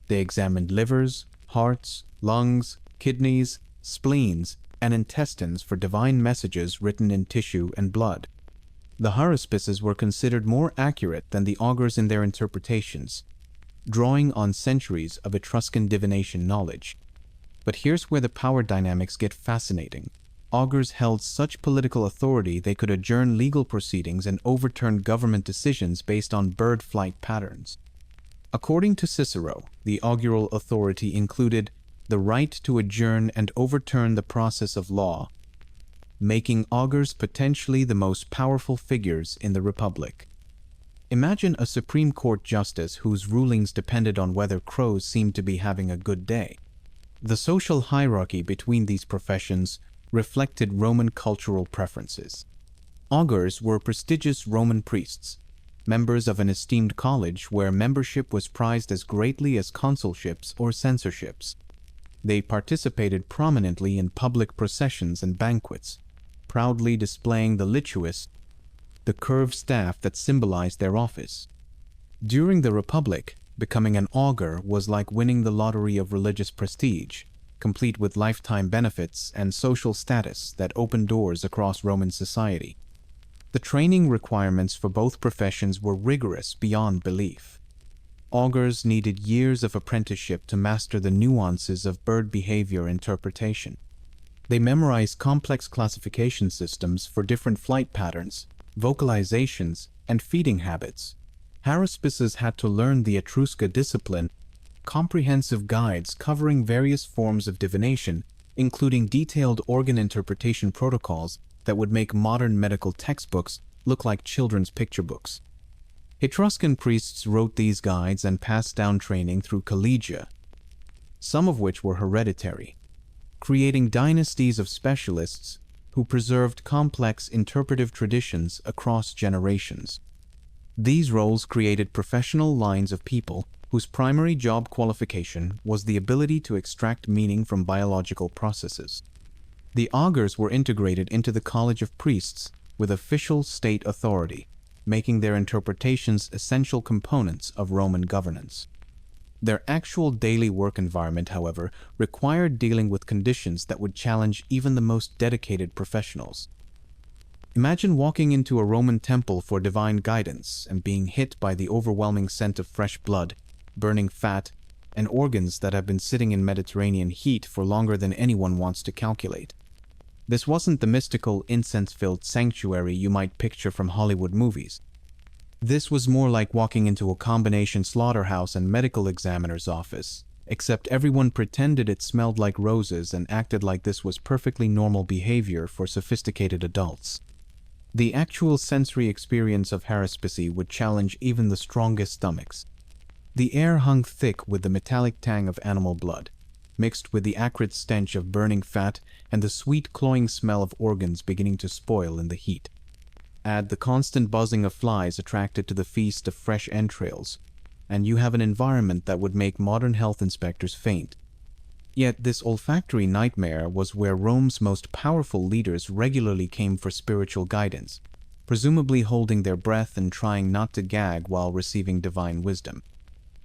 Speaker 1: They examined livers, hearts, lungs, kidneys, spleens, and intestines for divine messages written in tissue and blood. The haruspices were considered more accurate than the augurs in their interpretations, drawing on centuries of Etruscan divination knowledge. But here's where the power dynamics get fascinating. Augurs held such political authority they could adjourn legal proceedings and overturn government decisions based on bird flight patterns. According to Cicero, the augural authority included the right to adjourn and overturn the process of law, making augurs potentially the most powerful figures in the Republic. Imagine a Supreme Court justice whose rulings depended on whether crows seemed to be having a good day. The social hierarchy between these professions reflected Roman cultural preferences. Augurs were prestigious Roman priests, members of an esteemed college where membership was prized as greatly as consulships or censorships. They participated prominently in public processions and banquets, proudly displaying the lichus, the curved staff that symbolized their office. During the Republic, becoming an augur was like winning the lottery of religious prestige, complete with lifetime benefits and social status that opened doors across Roman society. The training requirements for both professions were rigorous beyond belief. Augurs needed years of apprenticeship to master the nuances of bird behavior interpretation. They memorized complex classification systems for different flight patterns, vocalizations, and feeding habits. Haruspices had to learn the Etruscan discipline, comprehensive guides covering various forms of divination, including detailed organ interpretation protocols that would make modern medical textbooks look like children's picture books. Etruscan priests wrote these guides and passed down training through collegia, some of which were hereditary, creating dynasties of specialists who preserved complex interpretive traditions across generations. These roles created professional lines of people whose primary job qualification was the ability to extract meaning from biological processes. The augurs were integrated into the College of Priests with official state authority, making their interpretations essential components of Roman governance. Their actual daily work environment, however, required dealing with conditions that would challenge even the most dedicated professionals. Imagine walking into a Roman temple for divine guidance and being hit by the overwhelming scent of fresh blood, burning fat, and organs that have been sitting in Mediterranean heat for longer than anyone wants to calculate. This wasn't the mystical, incense-filled sanctuary you might picture from Hollywood movies. This was more like walking into a combination slaughterhouse and medical examiner's office, except everyone pretended it smelled like roses and acted like this was perfectly normal behavior for sophisticated adults. The actual sensory experience of haruspice would challenge even the strongest stomachs. The air hung thick with the metallic tang of animal blood, mixed with the acrid stench of burning fat and the sweet cloying smell of organs beginning to spoil in the heat. Add the constant buzzing of flies attracted to the feast of fresh entrails, and you have an environment that would make modern health inspectors faint. Yet this olfactory nightmare was where Rome's most powerful leaders regularly came for spiritual guidance, presumably holding their breath and trying not to gag while receiving divine wisdom.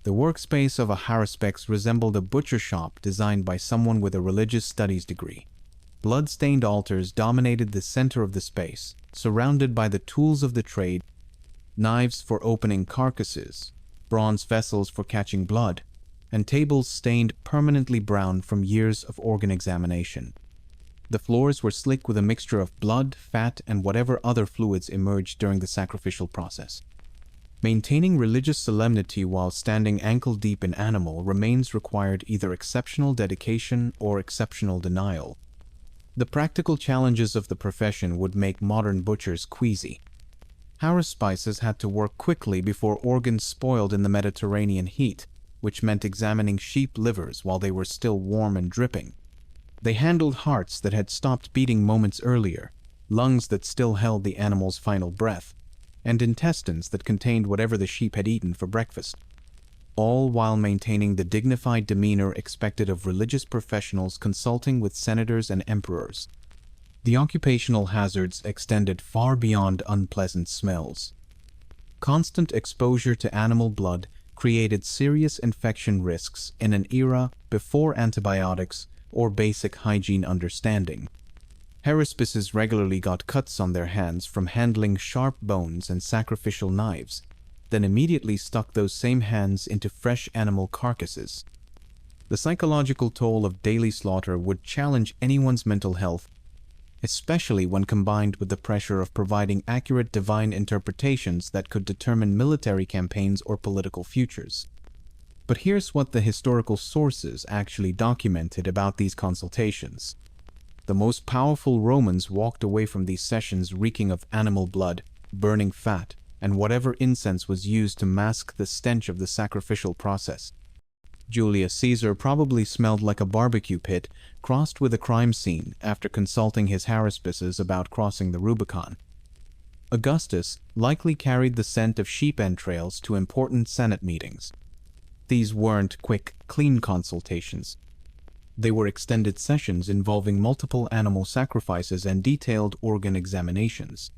Speaker 1: The workspace of a haruspix resembled a butcher shop designed by someone with a religious studies degree. Blood-stained altars dominated the center of the space, surrounded by the tools of the trade, knives for opening carcasses, bronze vessels for catching blood, and tables stained permanently brown from years of organ examination. The floors were slick with a mixture of blood, fat, and whatever other fluids emerged during the sacrificial process. Maintaining religious solemnity while standing ankle-deep in animal remains required either exceptional dedication or exceptional denial. The practical challenges of the profession would make modern butchers queasy. Haruspices had to work quickly before organs spoiled in the Mediterranean heat, which meant examining sheep livers while they were still warm and dripping. They handled hearts that had stopped beating moments earlier, lungs that still held the animal's final breath, and intestines that contained whatever the sheep had eaten for breakfast, all while maintaining the dignified demeanor expected of religious professionals consulting with senators and emperors. The occupational hazards extended far beyond unpleasant smells. Constant exposure to animal blood created serious infection risks in an era before antibiotics or basic hygiene understanding. Haruspices regularly got cuts on their hands from handling sharp bones and sacrificial knives, then immediately stuck those same hands into fresh animal carcasses. The psychological toll of daily slaughter would challenge anyone's mental health, especially when combined with the pressure of providing accurate divine interpretations that could determine military campaigns or political futures. But here's what the historical sources actually documented about these consultations. The most powerful Romans walked away from these sessions reeking of animal blood, burning fat, and whatever incense was used to mask the stench of the sacrificial process. Julius Caesar probably smelled like a barbecue pit crossed with a crime scene after consulting his haruspices about crossing the Rubicon. Augustus likely carried the scent of sheep entrails to important Senate meetings. These weren't quick, clean consultations. They were extended sessions involving multiple animal sacrifices and detailed organ examinations.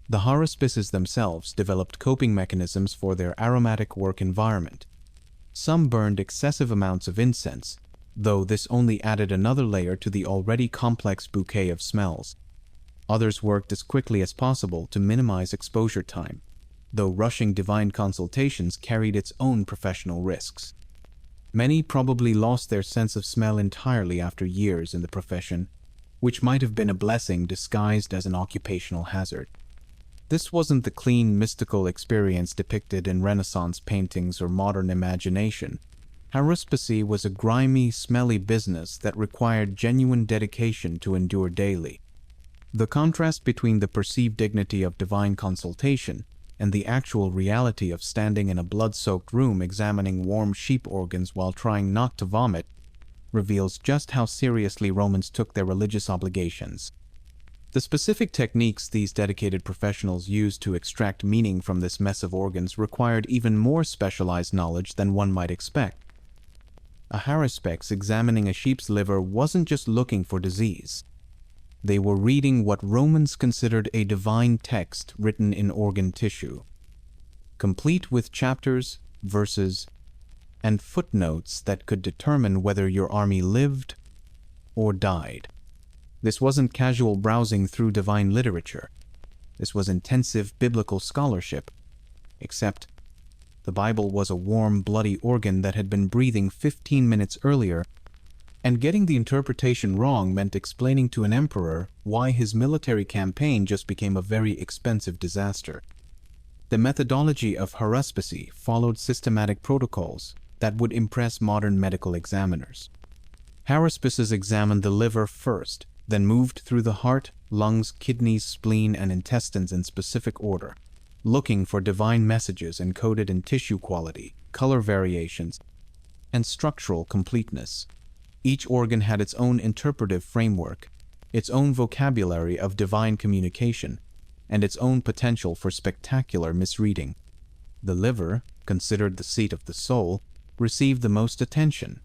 Speaker 1: The haruspices themselves developed coping mechanisms for their aromatic work environment. Some burned excessive amounts of incense, though this only added another layer to the already complex bouquet of smells. Others worked as quickly as possible to minimize exposure time, though rushing divine consultations carried its own professional risks. Many probably lost their sense of smell entirely after years in the profession, which might have been a blessing disguised as an occupational hazard. This wasn't the clean, mystical experience depicted in Renaissance paintings or modern imagination. Haruspice was a grimy, smelly business that required genuine dedication to endure daily. The contrast between the perceived dignity of divine consultation and the actual reality of standing in a blood-soaked room examining warm sheep organs while trying not to vomit reveals just how seriously Romans took their religious obligations. The specific techniques these dedicated professionals used to extract meaning from this mess of organs required even more specialized knowledge than one might expect. A haruspix examining a sheep's liver wasn't just looking for disease. They were reading what Romans considered a divine text written in organ tissue, complete with chapters, verses, and footnotes that could determine whether your army lived or died. This wasn't casual browsing through divine literature. This was intensive biblical scholarship, except the Bible was a warm, bloody organ that had been breathing 15 minutes earlier, and getting the interpretation wrong meant explaining to an emperor why his military campaign just became a very expensive disaster. The methodology of haruspicy followed systematic protocols that would impress modern medical examiners. Haruspices examined the liver first, then moved through the heart, lungs, kidneys, spleen, and intestines in specific order, looking for divine messages encoded in tissue quality, color variations, and structural completeness. Each organ had its own interpretive framework, its own vocabulary of divine communication, and its own potential for spectacular misreading. The liver, considered the seat of the soul, received the most attention,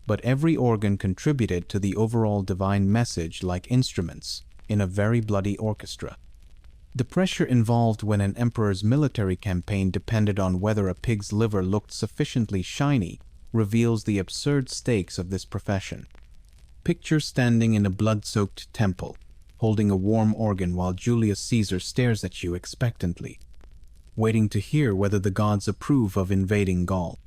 Speaker 1: but every organ contributed to the overall divine message like instruments in a very bloody orchestra. The pressure involved when an emperor's military campaign depended on whether a pig's liver looked sufficiently shiny reveals the absurd stakes of this profession. Picture standing in a blood-soaked temple, holding a warm organ while Julius Caesar stares at you expectantly, waiting to hear whether the gods approve of invading Gaul.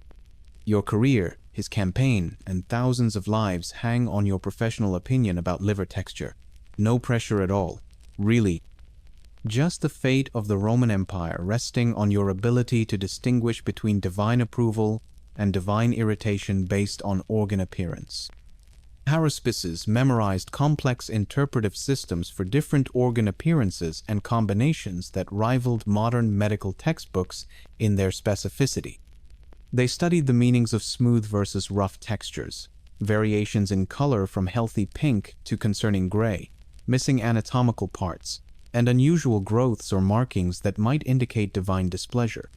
Speaker 1: Your career, his campaign, and thousands of lives hang on your professional opinion about liver texture. No pressure at all, really. Just the fate of the Roman Empire resting on your ability to distinguish between divine approval and divine irritation based on organ appearance. Haruspices memorized complex interpretive systems for different organ appearances and combinations that rivaled modern medical textbooks in their specificity. They studied the meanings of smooth versus rough textures, variations in color from healthy pink to concerning gray, missing anatomical parts, and unusual growths or markings that might indicate divine displeasure.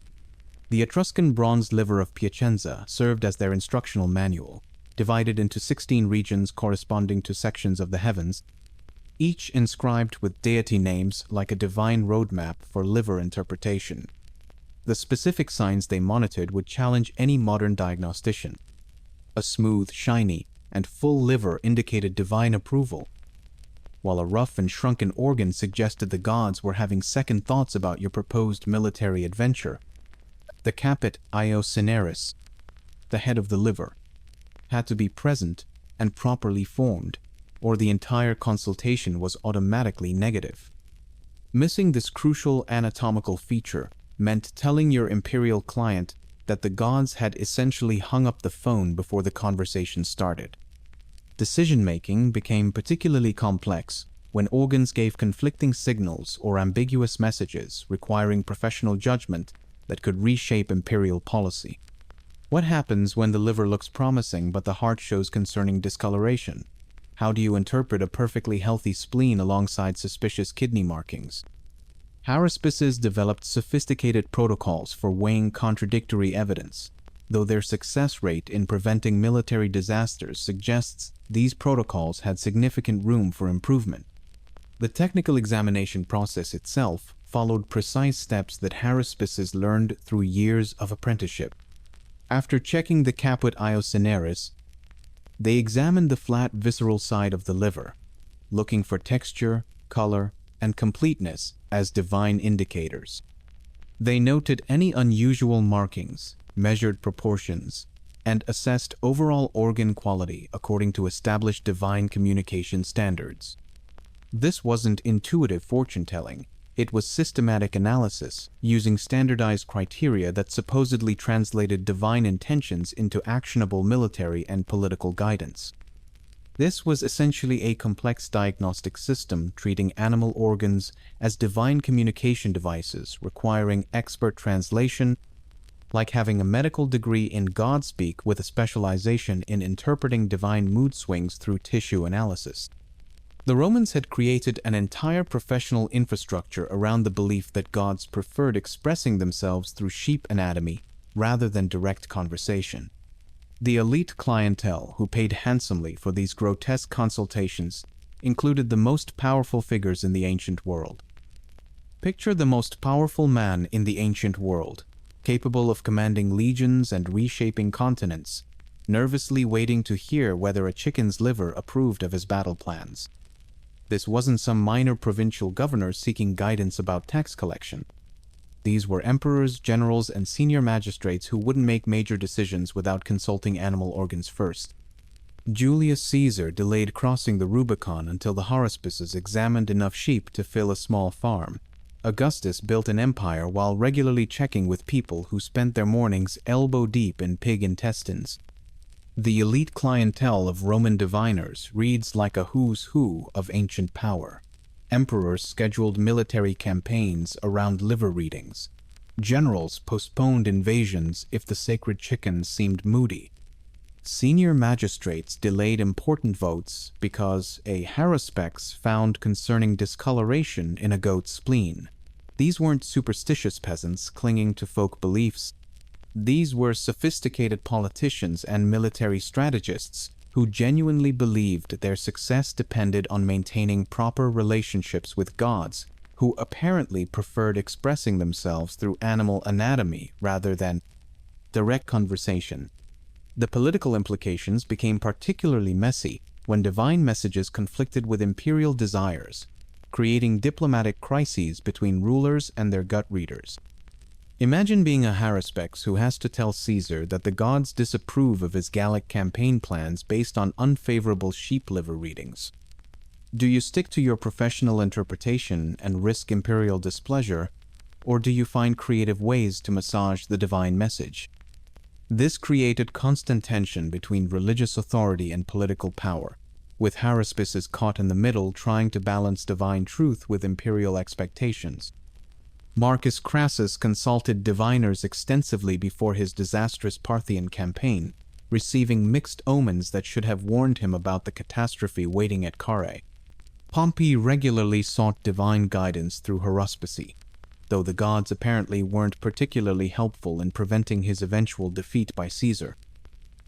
Speaker 1: The Etruscan bronze liver of Piacenza served as their instructional manual, divided into 16 regions corresponding to sections of the heavens, each inscribed with deity names like a divine roadmap for liver interpretation. The specific signs they monitored would challenge any modern diagnostician. A smooth, shiny, and full liver indicated divine approval, while a rough and shrunken organ suggested the gods were having second thoughts about your proposed military adventure. The caput iocenaris, the head of the liver, had to be present and properly formed, or the entire consultation was automatically negative. Missing this crucial anatomical feature meant telling your imperial client that the gods had essentially hung up the phone before the conversation started. Decision-making became particularly complex when organs gave conflicting signals or ambiguous messages requiring professional judgment that could reshape imperial policy. What happens when the liver looks promising but the heart shows concerning discoloration? How do you interpret a perfectly healthy spleen alongside suspicious kidney markings? Haruspices developed sophisticated protocols for weighing contradictory evidence, though their success rate in preventing military disasters suggests these protocols had significant room for improvement. The technical examination process itself followed precise steps that haruspices learned through years of apprenticeship. After checking the caput iocenaris, they examined the flat visceral side of the liver, looking for texture, color, and completeness as divine indicators. They noted any unusual markings, measured proportions, and assessed overall organ quality according to established divine communication standards. This wasn't intuitive fortune-telling. It was systematic analysis, using standardized criteria that supposedly translated divine intentions into actionable military and political guidance. This was essentially a complex diagnostic system treating animal organs as divine communication devices requiring expert translation, like having a medical degree in Godspeak with a specialization in interpreting divine mood swings through tissue analysis. The Romans had created an entire professional infrastructure around the belief that gods preferred expressing themselves through sheep anatomy rather than direct conversation. The elite clientele, who paid handsomely for these grotesque consultations, included the most powerful figures in the ancient world. Picture the most powerful man in the ancient world, capable of commanding legions and reshaping continents, nervously waiting to hear whether a chicken's liver approved of his battle plans. This wasn't some minor provincial governor seeking guidance about tax collection. These were emperors, generals, and senior magistrates who wouldn't make major decisions without consulting animal organs first. Julius Caesar delayed crossing the Rubicon until the haruspices examined enough sheep to fill a small farm. Augustus built an empire while regularly checking with people who spent their mornings elbow-deep in pig intestines. The elite clientele of Roman diviners reads like a who's who of ancient power. Emperors scheduled military campaigns around liver readings. Generals postponed invasions if the sacred chicken seemed moody. Senior magistrates delayed important votes because a haruspice found concerning discoloration in a goat's spleen. These weren't superstitious peasants clinging to folk beliefs. These were sophisticated politicians and military strategists who genuinely believed their success depended on maintaining proper relationships with gods, who apparently preferred expressing themselves through animal anatomy rather than direct conversation. The political implications became particularly messy when divine messages conflicted with imperial desires, creating diplomatic crises between rulers and their gut readers. Imagine being a haruspice who has to tell Caesar that the gods disapprove of his Gallic campaign plans based on unfavorable sheep liver readings. Do you stick to your professional interpretation and risk imperial displeasure, or do you find creative ways to massage the divine message? This created constant tension between religious authority and political power, with haruspices caught in the middle trying to balance divine truth with imperial expectations. Marcus Crassus consulted diviners extensively before his disastrous Parthian campaign, receiving mixed omens that should have warned him about the catastrophe waiting at Carrhae. Pompey regularly sought divine guidance through haruspice, though the gods apparently weren't particularly helpful in preventing his eventual defeat by Caesar.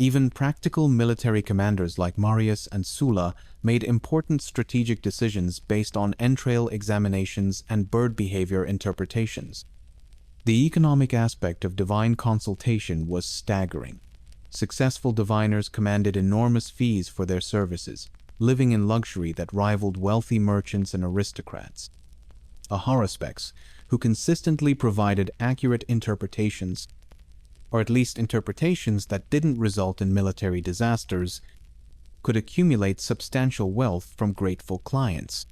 Speaker 1: Even practical military commanders like Marius and Sulla made important strategic decisions based on entrail examinations and bird behavior interpretations. The economic aspect of divine consultation was staggering. Successful diviners commanded enormous fees for their services, living in luxury that rivaled wealthy merchants and aristocrats. A haruspice, who consistently provided accurate interpretations, or at least interpretations that didn't result in military disasters, could accumulate substantial wealth from grateful clients.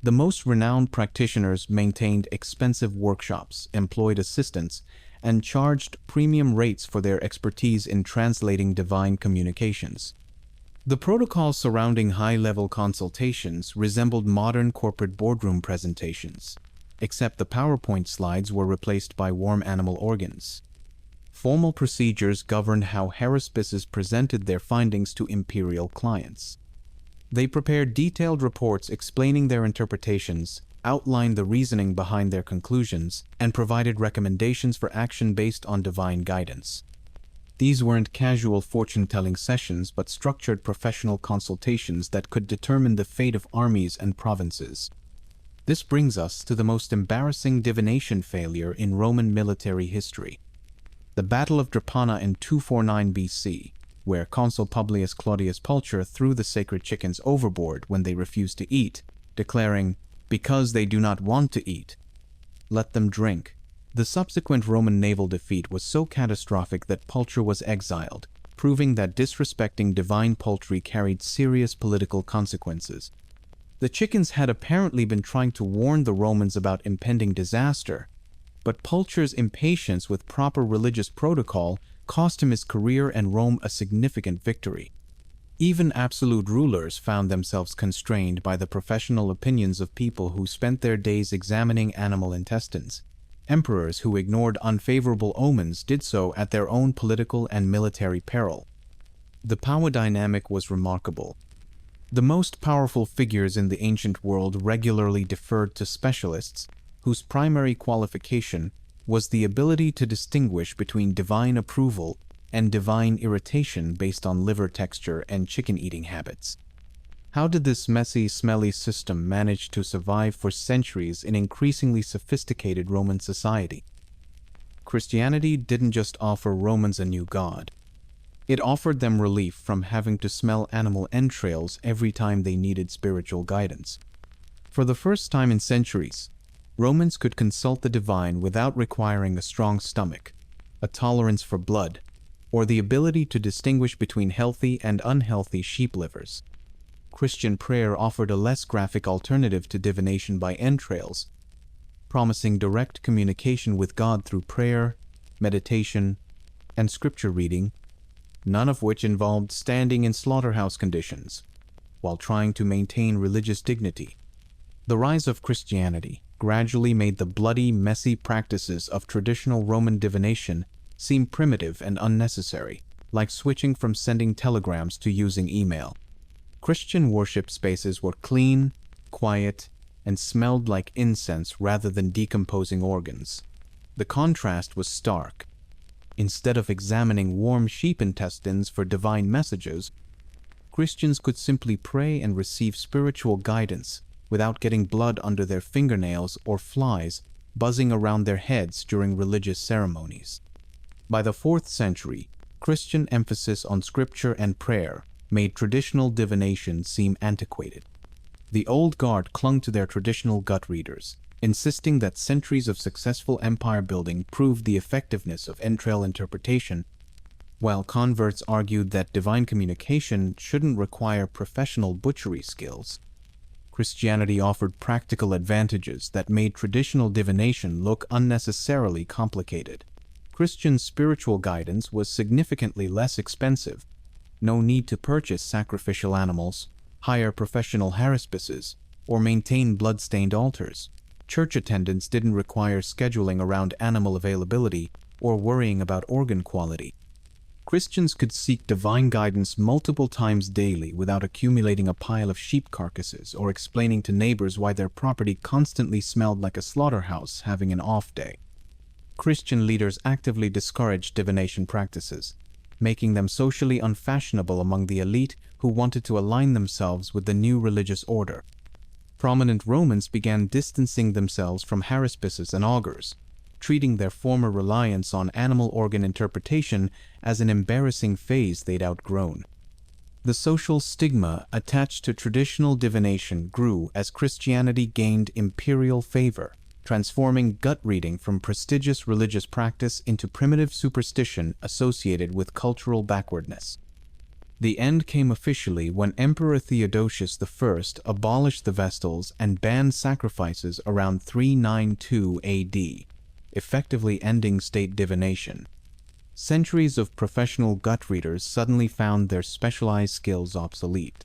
Speaker 1: The most renowned practitioners maintained expensive workshops, employed assistants, and charged premium rates for their expertise in translating divine communications. The protocols surrounding high-level consultations resembled modern corporate boardroom presentations, except the PowerPoint slides were replaced by warm animal organs. Formal procedures governed how haruspices presented their findings to imperial clients. They prepared detailed reports explaining their interpretations, outlined the reasoning behind their conclusions, and provided recommendations for action based on divine guidance. These weren't casual fortune-telling sessions, but structured professional consultations that could determine the fate of armies and provinces. This brings us to the most embarrassing divination failure in Roman military history. The Battle of Drepana in 249 BC, where Consul Publius Claudius Pulcher threw the sacred chickens overboard when they refused to eat, declaring, "Because they do not want to eat, let them drink." The subsequent Roman naval defeat was so catastrophic that Pulcher was exiled, proving that disrespecting divine poultry carried serious political consequences. The chickens had apparently been trying to warn the Romans about impending disaster, but Pulcher's impatience with proper religious protocol cost him his career and Rome a significant victory. Even absolute rulers found themselves constrained by the professional opinions of people who spent their days examining animal intestines. Emperors who ignored unfavorable omens did so at their own political and military peril. The power dynamic was remarkable. The most powerful figures in the ancient world regularly deferred to specialists, whose primary qualification was the ability to distinguish between divine approval and divine irritation based on liver texture and chicken-eating habits. How did this messy, smelly system manage to survive for centuries in increasingly sophisticated Roman society? Christianity didn't just offer Romans a new god. It offered them relief from having to smell animal entrails every time they needed spiritual guidance. For the first time in centuries, Romans could consult the divine without requiring a strong stomach, a tolerance for blood, or the ability to distinguish between healthy and unhealthy sheep livers. Christian prayer offered a less graphic alternative to divination by entrails, promising direct communication with God through prayer, meditation, and scripture reading, none of which involved standing in slaughterhouse conditions while trying to maintain religious dignity. The rise of Christianity gradually made the bloody, messy practices of traditional Roman divination seem primitive and unnecessary, like switching from sending telegrams to using email. Christian worship spaces were clean, quiet, and smelled like incense rather than decomposing organs. The contrast was stark. Instead of examining warm sheep intestines for divine messages, Christians could simply pray and receive spiritual guidance without getting blood under their fingernails or flies buzzing around their heads during religious ceremonies. By the 4th century, Christian emphasis on scripture and prayer made traditional divination seem antiquated. The old guard clung to their traditional gut readers, insisting that centuries of successful empire building proved the effectiveness of entrail interpretation, while converts argued that divine communication shouldn't require professional butchery skills. Christianity offered practical advantages that made traditional divination look unnecessarily complicated. Christian spiritual guidance was significantly less expensive. No need to purchase sacrificial animals, hire professional haruspices, or maintain blood-stained altars. Church attendance didn't require scheduling around animal availability or worrying about organ quality. Christians could seek divine guidance multiple times daily without accumulating a pile of sheep carcasses or explaining to neighbors why their property constantly smelled like a slaughterhouse having an off day. Christian leaders actively discouraged divination practices, making them socially unfashionable among the elite who wanted to align themselves with the new religious order. Prominent Romans began distancing themselves from haruspices and augurs, treating their former reliance on animal organ interpretation as an embarrassing phase they'd outgrown. The social stigma attached to traditional divination grew as Christianity gained imperial favor, transforming gut reading from prestigious religious practice into primitive superstition associated with cultural backwardness. The end came officially when Emperor Theodosius I abolished the Vestals and banned sacrifices around 392 AD, effectively ending state divination. Centuries of professional gut readers suddenly found their specialized skills obsolete.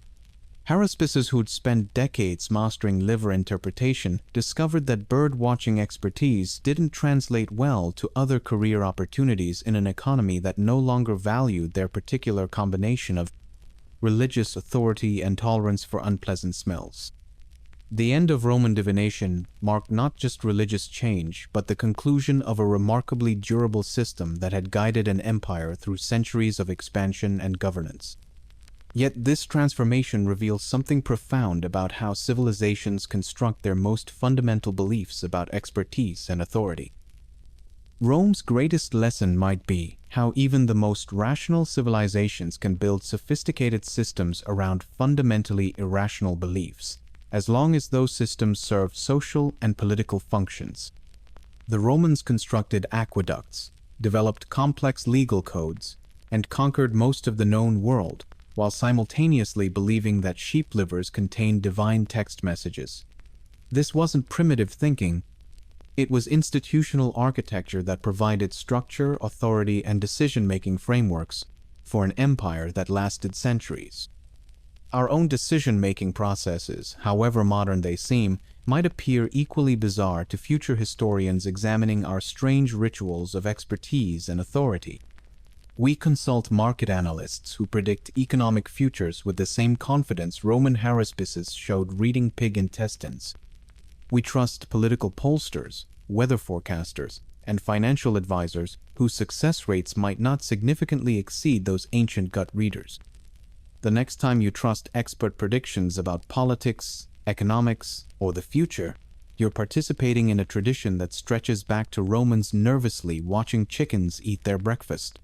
Speaker 1: Haruspices who'd spent decades mastering liver interpretation discovered that bird-watching expertise didn't translate well to other career opportunities in an economy that no longer valued their particular combination of religious authority and tolerance for unpleasant smells. The end of Roman divination marked not just religious change, but the conclusion of a remarkably durable system that had guided an empire through centuries of expansion and governance. Yet this transformation reveals something profound about how civilizations construct their most fundamental beliefs about expertise and authority. Rome's greatest lesson might be how even the most rational civilizations can build sophisticated systems around fundamentally irrational beliefs, as long as those systems serve social and political functions. The Romans constructed aqueducts, developed complex legal codes, and conquered most of the known world, while simultaneously believing that sheep livers contained divine text messages. This wasn't primitive thinking. It was institutional architecture that provided structure, authority, and decision-making frameworks for an empire that lasted centuries. Our own decision-making processes, however modern they seem, might appear equally bizarre to future historians examining our strange rituals of expertise and authority. We consult market analysts who predict economic futures with the same confidence Roman haruspices showed reading pig intestines. We trust political pollsters, weather forecasters, and financial advisors whose success rates might not significantly exceed those ancient gut readers. The next time you trust expert predictions about politics, economics, or the future, you're participating in a tradition that stretches back to Romans nervously watching chickens eat their breakfast.